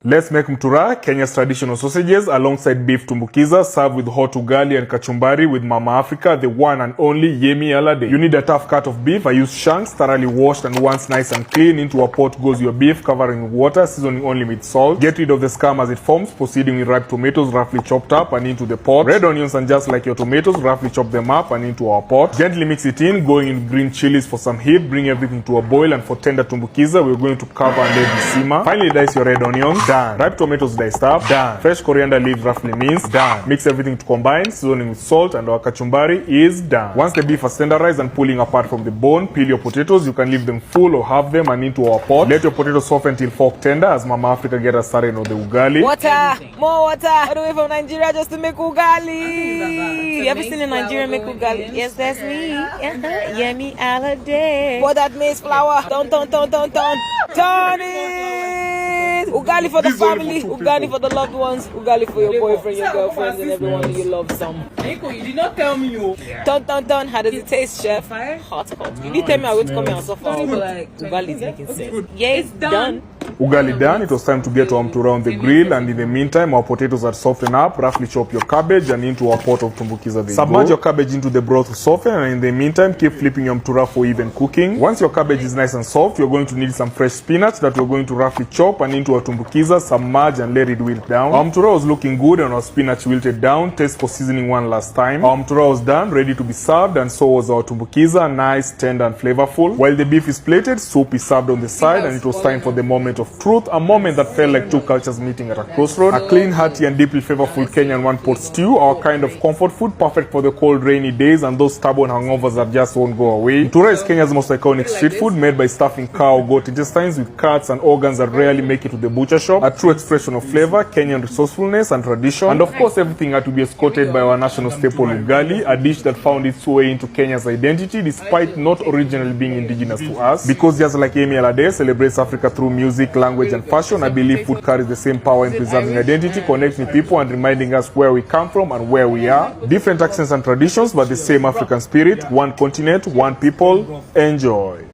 Let's make Mtura, Kenya's traditional sausages, alongside Beef Tumbukiza, served with hot ugali and Kachumbari with Mama Africa, the one and only Yemi Alade. You need a tough cut of beef. I use shanks, thoroughly washed, and once nice and clean. Into a pot goes your beef, covering with water, seasoning only with salt. Get rid of the scum as it forms, proceeding with ripe tomatoes, roughly chopped up, and into the pot. Red onions, and just like your tomatoes, roughly chop them up and into our pot. Gently mix it in, going in green chilies for some heat. Bring everything to a boil, and for tender tumbukiza, we're going to cover and let it simmer. Finally, dice your red onions. Done. Ripe tomatoes diced up. Done. Fresh coriander leaves roughly minced. Done. Mix everything to combine, seasoning with salt, and our kachumbari is done. Once the beef is tenderized and pulling apart from the bone, peel your potatoes. You can leave them full or halve them and into our pot. Let your potatoes soften till fork tender as Mama Africa get us started on the ugali. Water! More water! All the way from Nigeria just to make ugali! You ever seen a Nigerian make ugali? Yes, that's me. Yemi Alade. Pour that maize flour. Turn it! Ugali for the family, ugali for the loved ones, ugali for your boyfriend, your girlfriends, and everyone you love some. Nico, you did not tell me you. Turn. How does it taste, chef? Hot. You didn't tell me I would come here and suffer. Ugali is making sense. Yeah, it's done. Ugali done, it was time to get our Mtura on the grill, and in the meantime our potatoes are softened up. Roughly chop your cabbage and into our pot of tumbukiza they Submerge your cabbage into the broth to soften, and in the meantime keep flipping your Mtura for even cooking. Once your cabbage is nice and soft, you're going to need some fresh spinach that we're going to roughly chop and into our tumbukiza, submerge and let it wilt down. Our Mtura was looking good and our spinach wilted down. Taste for seasoning one last time. Our Mtura was done, ready to be served, and so was our tumbukiza, nice, tender and flavorful. While the beef is plated, soup is served on the side, and it was time for the moment of truth, a moment that felt like two cultures meeting at a crossroad. A clean, hearty and deeply flavorful Kenyan one-pot stew, our kind of comfort food, perfect for the cold, rainy days and those stubborn hangovers that just won't go away. Mtura is Kenya's most iconic street food, made by stuffing cow or goat intestines with cuts and organs that rarely make it to the butcher shop. A true expression of flavor, Kenyan resourcefulness and tradition, and of course everything had to be escorted by our national staple ugali, a dish that found its way into Kenya's identity despite not originally being indigenous to us. Because just like Yemi Alade celebrates Africa through music, language and fashion, I believe food carries the same power in preserving identity, connecting people and reminding us where we come from and where we are. Different accents and traditions, but the same African spirit. One continent, one people. Enjoy.